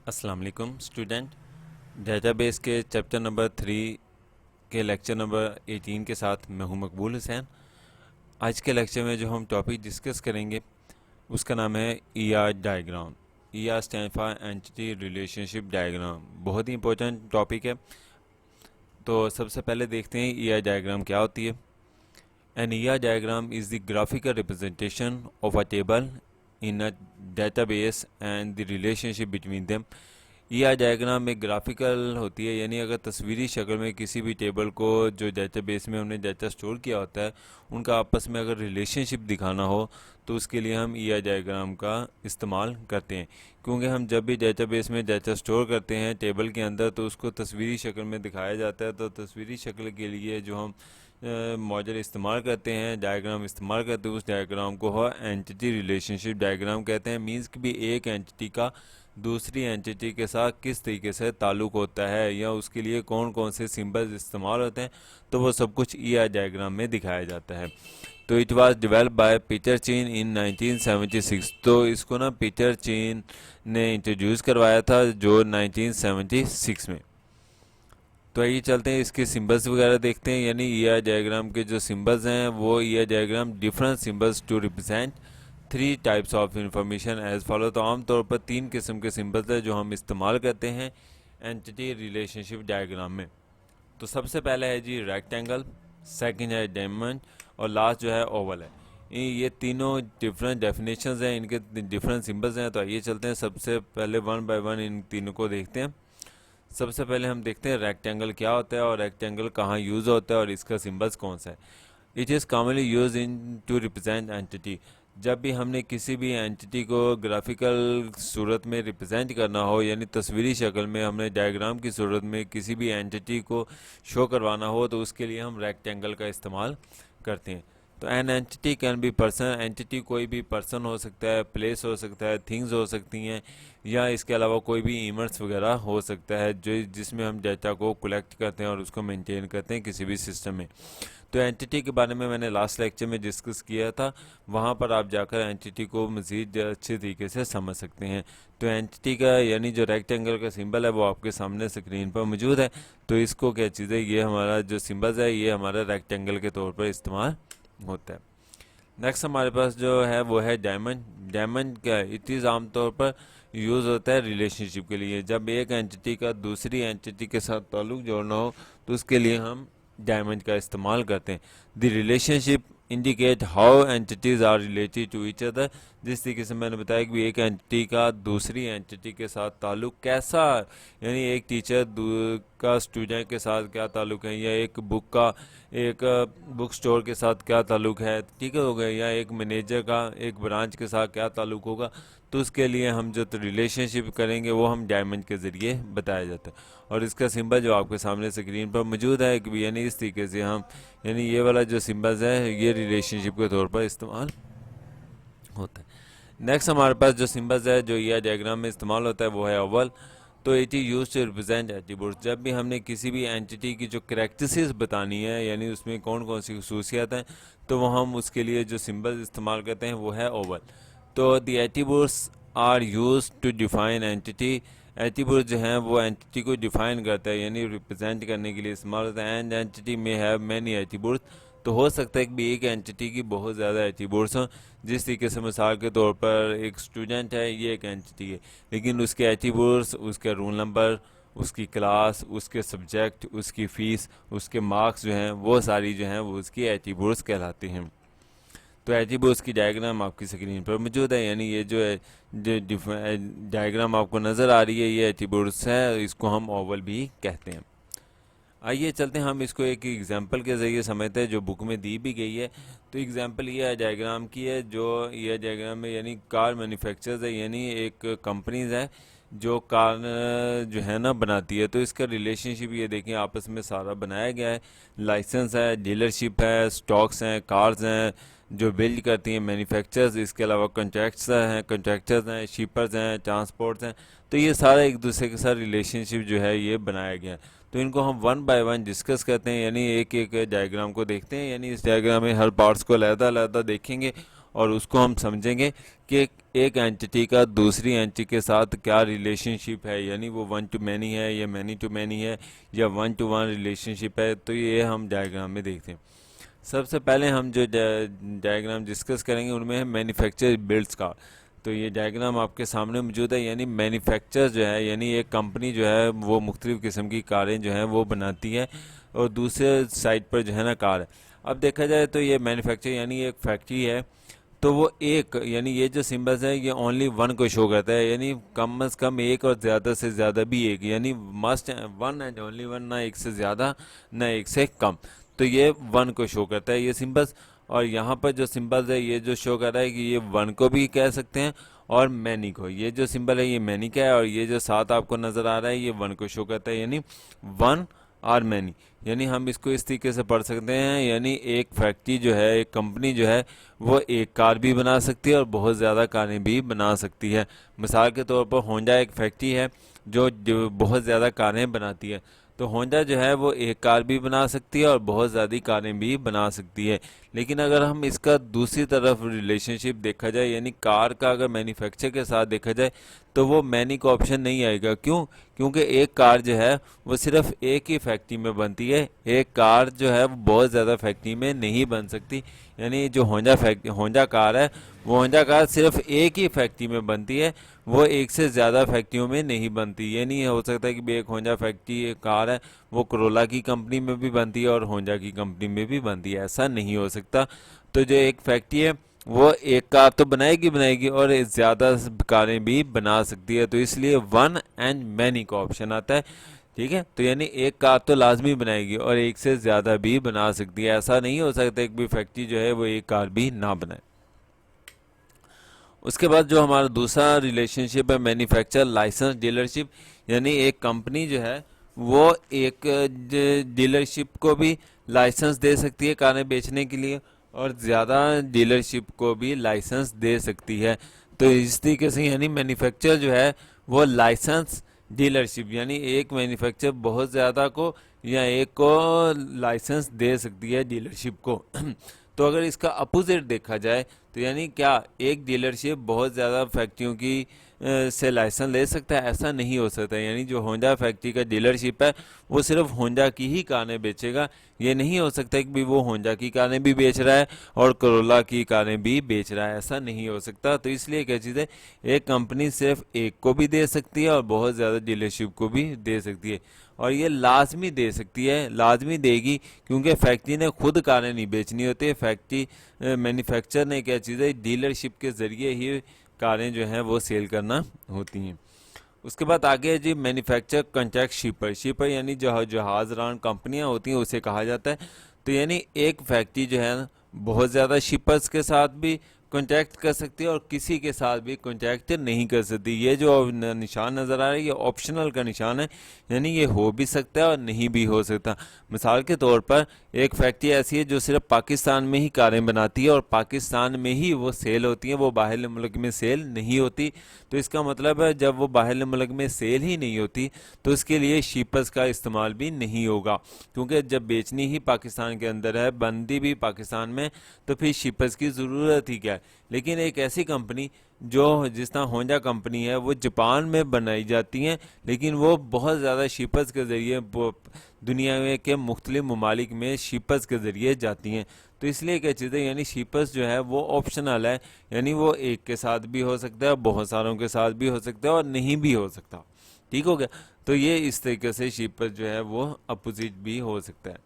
अस्सलाम वालेकुम student. Database के चैप्टर नंबर 3 के लेक्चर नंबर 18 के साथ मैं हूं मकबूल हुसैन। आज के लेक्चर में जो हम टॉपिक डिस्कस करेंगे उसका नाम है ER diagram. ER stand for entity relationship diagram. बहुत ही इंपॉर्टेंट टॉपिक है। तो सबसे पहले देखते हैं ईआर डायग्राम क्या होती है। An ER diagram is the graphical representation of a table in a database and the relationship between them. ER diagram में ग्राफिकल होती है, यानी अगर तस्वीरी शक्ल में किसी भी टेबल को जो डेटाबेस में हमने डाटा स्टोर किया होता है उनका आपस में अगर रिलेशनशिप दिखाना हो तो उसके लिए हम ईआर डायग्राम का इस्तेमाल करते हैं। क्योंकि हम जब भी डेटाबेस में डाटा स्टोर करते हैं टेबल के अंदर तो उसको तस्वीरी शक्ल में दिखाया जाता है। तो तस्वीरी शक्ल के लिए जो हम मॉडल इस्तेमाल करते हैं, डायग्राम इस्तेमाल करते हैं, उस डायग्राम को एंटिटी रिलेशनशिप डायग्राम कहते हैं। मींस कि भी एक एंटिटी का दूसरी एंटिटी के साथ किस तरीके से ताल्लुक़ होता है या उसके लिए कौन कौन से सिंबल्स इस्तेमाल होते हैं, तो वो सब कुछ ईआर डायग्राम में दिखाया जाता है। तो it was developed by Peter चीन इन 1976। तो इसको ना पीटर चीन ने इंट्रोड्यूस करवाया था जो 1976 में। तो आइए चलते हैं इसके सिंबल्स वगैरह देखते हैं। यानी ईआर डायग्राम के जो सिंबल्स हैं वो ER diagram different symbols to represent 3 types of information as follow. तो आमतौर पर 3 किस्म के सिंबल्स हैं जो हम इस्तेमाल करते हैं एंटिटी रिलेशनशिप डायग्राम में। तो सबसे पहले है जी रेक्टेंगल, सेकंड है डायमंड और लास्ट जो है ओवल है। ये तीनों डिफरेंट डेफिनेशंस हैं, इनके डिफरेंट सिंबल्स हैं। तो आइए चलते हैं सबसे पहले वन बाय वन इन तीनों को देखते हैं। सबसे पहले हम देखते हैं रेक्टेंगल क्या होता है और रेक्टेंगल कहाँ यूज़ होता है और इसका सिंबल्स कौन सा है। It is commonly use in to represent entity. जब भी हमने किसी भी एंटिटी को ग्राफिकल सूरत में रिप्रेजेंट करना हो, यानी तस्वीरी शक्ल में हमने डायग्राम की सूरत में किसी भी एंटिटी को शो करवाना हो, तो उसके लिए हम रेक्टेंगल का इस्तेमाल करते हैं। तो an entity can be person. Entity कोई भी पर्सन हो सकता है, प्लेस हो सकता है, थिंग्स हो सकती हैं, या इसके अलावा कोई भी इवेंट्स वगैरह हो सकता है जो जिसमें हम डाटा को कलेक्ट करते हैं और उसको मेंटेन करते हैं किसी भी सिस्टम में। तो एंटिटी के बारे में मैंने लास्ट लेक्चर में डिस्कस किया था, वहाँ पर आप जाकर एंटिटी को मज़ीद अच्छे तरीके से समझ सकते हैं। तो एंटिटी का यानी जो रेक्टेंगल का सिंबल है वो आपके सामने स्क्रीन पर मौजूद है। तो इसको क्या चीज़ है, ये हमारा जो सिंबल है ये हमारा रेक्टेंगल के तौर पर इस्तेमाल होता है। नेक्स्ट हमारे पास जो है वो है डायमंड। डायमंड क्या है, इट इज़ आमतौर पर यूज़ होता है रिलेशनशिप के लिए। जब एक एंटिटी का दूसरी एंटिटी के साथ ताल्लुक़ जोड़ना हो तो उसके लिए हम डायमंड का इस्तेमाल करते हैं। The relationship indicate how entities are related to each other. जिस तरीके से मैंने बताया कि एक एंटिटी का दूसरी एंटिटी के साथ ताल्लुक़ कैसा, यानी एक टीचर का स्टूडेंट के साथ क्या ताल्लुक़ है, या एक बुक का एक बुक स्टोर के साथ क्या ताल्लुक़ है, ठीक है हो गया, या एक मैनेजर का एक ब्रांच के साथ क्या ताल्लुक़ होगा। तो उसके लिए हम जो रिलेशनशिप करेंगे वो हम डायमंड के ज़रिए बताया जाता है। और इसका सिंबल जो आपके सामने स्क्रीन पर मौजूद है कि यानी इस तरीके से हम यानी ये वाला जो सिंबल्स है ये रिलेशनशिप के तौर पर इस्तेमाल होता है। नेक्स्ट हमारे पास जो सिंबल्स है जो ये डायग्राम में इस्तेमाल होता है वो है ओवल। तो it is use to represent attributes. जब भी हमने किसी भी एंटिटी की जो करेक्टरिस्टिक्स बतानी है, यानी उसमें कौन कौन सी खसूसियात हैं, तो वो हम उसके लिए जो सिंबल इस्तेमाल करते हैं वो है ओवल। तो the attributes are use to define entity. Attribute जो हैं वो एंटिटी को डिफाइन करता है, यानी रिप्रेजेंट करने के लिए इस्तेमाल होता है। एंड एंटिटी में हैव मैनी एट्रीब्यूट्स। तो हो सकता है कि एक एंटिटी की बहुत ज़्यादा एट्रीब्यूट्स हों। जिस तरीके से मिसाल के तौर पर एक स्टूडेंट है, ये एक एंटिटी है, लेकिन उसके एट्रीब्यूट्स, उसका रोल नंबर, उसकी क्लास, उसके सब्जेक्ट, उसकी फ़ीस, उसके मार्क्स जो हैं वो सारी जो हैं वो उसकी एट्रीब्यूट्स कहलाती हैं। तो एट्रीब्यूट्स की डायग्राम आपकी स्क्रीन पर मौजूद है, यानी ये जो है जो डायग्राम आपको नज़र आ रही है ये एट्रीब्यूट्स है, इसको हम ओवल भी कहते हैं। आइए चलते हैं हम इसको एक एग्जांपल के ज़रिए समझते हैं जो बुक में दी भी गई है। तो एग्जांपल ये है डायग्राम की है, जो ये डायग्राम में यानी कार मैन्युफैक्चरर्स है, यानी एक कंपनीज है जो कार जो है ना बनाती है। तो इसका रिलेशनशिप ये देखें आपस में सारा बनाया गया है। लाइसेंस है, डीलरशिप है, स्टॉक्स हैं, कार्स हैं जो बिल्ड करती हैं मैन्युफैक्चरर्स, इसके अलावा कंट्रैक्टर्स हैं, शिपर्स हैं, ट्रांसपोर्ट्स हैं। तो ये सारा एक दूसरे के साथ रिलेशनशिप जो है ये बनाया गया है। तो इनको हम वन बाय वन डिस्कस करते हैं, यानी एक एक डायग्राम को देखते हैं। यानी इस डायग्राम में हर पार्ट्स को अलग-अलग देखेंगे और उसको हम समझेंगे कि एक एंटिटी का दूसरी एंटिटी के साथ क्या रिलेशनशिप है, यानी वो वन टू मैनी है या मैनी टू मैनी है या वन टू वन रिलेशनशिप है, तो ये हम डायग्राम में देखते हैं। सबसे पहले हम जो डायग्राम डिस्कस करेंगे उनमें है मैन्युफैक्चर बिल्ड्स का। तो ये डायग्राम आपके सामने मौजूद है, यानी मैन्युफैक्चर जो है यानी एक कंपनी जो है वो मुख्तलिफ़ किस्म की कारें जो हैं वो बनाती है और दूसरे साइड पर जो है ना कार है। अब देखा जाए तो ये मैन्युफैक्चर यानी एक फैक्ट्री है, तो वो एक यानी ये जो सिंबल्स है ये ओनली वन को शो करता है, यानी कम अज़ कम एक और ज़्यादा से ज़्यादा भी एक, यानी must one and only one, ना एक से ज़्यादा ना एक से कम। तो ये वन को शो करता है ये सिंबल्स। और यहाँ पर जो सिंबल्स है ये जो शो कर रहा है कि ये वन को भी कह सकते हैं और मैनी को। ये जो सिंबल है ये मैनी का है और ये जो साथ आपको नज़र आ रहा है ये वन को शो करता है, यानी वन और मैनी। यानी हम इसको इस तरीके से पढ़ सकते हैं, यानी एक फैक्ट्री जो है एक कंपनी जो है वो एक कार भी बना सकती है और बहुत ज़्यादा कारें भी बना सकती है। मिसाल के तौर पर होंडा एक फैक्ट्री है जो बहुत ज़्यादा कारें बनाती है, तो होंडा जो है वो एक कार भी बना सकती है और बहुत ज़्यादा कारें भी बना सकती है। लेकिन अगर हम इसका दूसरी तरफ रिलेशनशिप देखा जाए, यानी कार का अगर मैन्युफैक्चर के साथ देखा जाए, तो वो मैनी का ऑप्शन नहीं आएगा। क्यों? क्योंकि एक कार जो है वो सिर्फ एक ही फैक्ट्री में बनती है, एक कार जो है वो बहुत ज़्यादा फैक्ट्री में नहीं बन सकती। यानी जो होंडा कार है वो होंडा कार सिर्फ एक ही फैक्ट्री में बनती है, वो एक से ज़्यादा फैक्ट्रियों में नहीं बनती। ये नहीं हो सकता कि एक होंडा फैक्ट्री एक कार है वो कोरोला की कंपनी में भी बनती है और होंडा की कंपनी में भी बनती है, ऐसा नहीं हो सकता। तो जो एक फैक्ट्री है वो एक कार तो बनाएगी और ज़्यादा कारें भी बना सकती है, तो इसलिए वन एंड मैनी का ऑप्शन आता है। ठीक है, तो यानी एक कार तो लाजमी बनाएगी और एक से ज़्यादा भी बना सकती है, ऐसा नहीं हो सकता एक भी फैक्ट्री जो है वो एक कार भी ना बनाए। उसके बाद जो हमारा दूसरा रिलेशनशिप है मैन्युफैक्चर लाइसेंस डीलरशिप, यानी एक कंपनी जो है वो एक डीलरशिप को भी लाइसेंस दे सकती है कारें बेचने के लिए और ज़्यादा डीलरशिप को भी लाइसेंस दे सकती है। तो इस तरीके से यानी मैन्युफैक्चर जो है वो लाइसेंस डीलरशिप यानी एक मैन्युफैक्चर बहुत ज़्यादा को या एक को लाइसेंस दे सकती है डीलरशिप को। तो अगर इसका अपोजिट देखा जाए तो यानी क्या एक डीलरशिप बहुत ज़्यादा फैक्ट्रियों की से लाइसेंस ले सकता है? ऐसा नहीं हो सकता। यानी जो होंडा फैक्ट्री का डीलरशिप है वो सिर्फ होंडा की ही कारें बेचेगा, ये नहीं हो सकता कि वो होंडा की कारें भी बेच रहा है और कोरोला की कारें भी बेच रहा है, ऐसा नहीं हो सकता। तो इसलिए क्या चीज़ है, एक कंपनी सिर्फ एक को भी दे सकती है और बहुत ज़्यादा डीलरशिप को भी दे सकती है, और ये लाजमी दे सकती है, लाजमी देगी, क्योंकि फैक्ट्री ने खुद कारें नहीं बेचनी होती, फैक्ट्री मैन्युफैक्चर ने क्या चीज़ है डीलरशिप के ज़रिए ही कारें जो हैं वो सेल करना होती हैं। उसके बाद आगे है जी मैन्युफैक्चर कॉन्ट्रैक्ट शिपर यानी जो जहाज़रान कंपनियां होती हैं उसे कहा जाता है। तो यानी एक फैक्ट्री जो है ना बहुत ज़्यादा शिपर्स के साथ भी कॉन्टैक्ट कर सकती है और किसी के साथ भी कॉन्टैक्ट नहीं कर सकती। ये जो निशान नज़र आ रहा है ये ऑप्शनल का निशान है, यानी ये हो भी सकता है और नहीं भी हो सकता। मिसाल के तौर पर एक फैक्ट्री ऐसी है जो सिर्फ पाकिस्तान में ही कारें बनाती है और पाकिस्तान में ही वो सेल होती हैं, वो बाहर मुल्क में सेल नहीं होती। तो इसका मतलब है जब वो बाहर मुल्क में सेल ही नहीं होती तो उसके लिए शिपर्स का इस्तेमाल भी नहीं होगा, क्योंकि जब बेचनी ही पाकिस्तान के अंदर है, बनती भी पाकिस्तान में, तो फिर शिपर्स की ज़रूरत ही क्या है। लेकिन एक ऐसी कंपनी जो जिस तरह होंडा कंपनी है वो जापान में बनाई जाती हैं, लेकिन वो बहुत ज़्यादा शिपर्स के ज़रिए दुनिया में के मुख्तलिफ ममालिक में शिपर्स के ज़रिए जाती हैं। तो इसलिए क्या चीज़ है, यानी शिपर्स जो है वो ऑप्शनल है, यानी वो एक के साथ भी हो सकता है, बहुत सारों के साथ भी हो सकता है और नहीं भी हो सकता। ठीक हो गया। तो ये इस तरीके से शिपर्स जो है वो अपोजिट भी हो सकता है।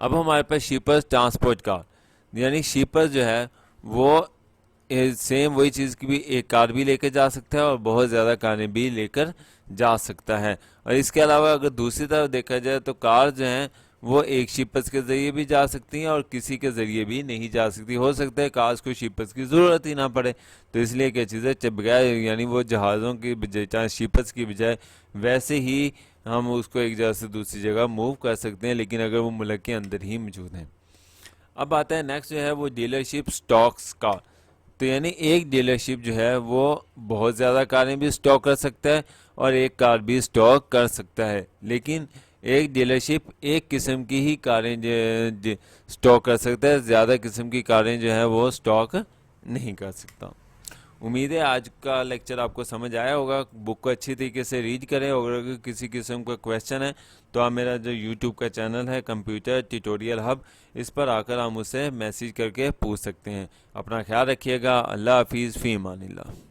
अब हमारे पास शिपर्स ट्रांसपोर्ट कार, यानी शिपर्स जो है वो सेम वही चीज़ की भी एक कार भी लेकर जा सकता है और बहुत ज़्यादा कारें भी लेकर जा सकता है। और इसके अलावा अगर दूसरी तरफ देखा जाए तो कार जो हैं वो एक शिपर्स के ज़रिए भी जा सकती हैं और किसी के ज़रिए भी नहीं जा सकती। हो सकता है कार्स को शिपर्स की ज़रूरत ही ना पड़े, तो इसलिए क्या चीज़ है बगैर यानी वो जहाज़ों की बजाय चाहे शिपर्स की बजाय वैसे ही हम उसको एक जगह से दूसरी जगह मूव कर सकते हैं, लेकिन अगर वो मुल्क के अंदर ही मौजूद हैं। अब आता है नेक्स्ट जो है वो डीलरशिप स्टॉक्स का। तो यानी एक डीलरशिप जो है वो बहुत ज़्यादा कारें भी स्टॉक कर सकता है और एक कार भी स्टॉक कर सकता है, लेकिन एक डीलरशिप एक किस्म की ही कारें स्टॉक कर सकता है, ज़्यादा किस्म की कारें जो है वो स्टॉक नहीं कर सकता। उम्मीद है आज का लेक्चर आपको समझ आया होगा। बुक को अच्छी तरीके से रीड करें और अगर किसी किस्म का क्वेश्चन है तो आप मेरा जो यूट्यूब का चैनल है कंप्यूटर ट्यूटोरियल हब, इस पर आकर आप मुझसे मैसेज करके पूछ सकते हैं। अपना ख्याल रखिएगा। अल्लाह हाफिज़, फ़ी अमानिल्लाह।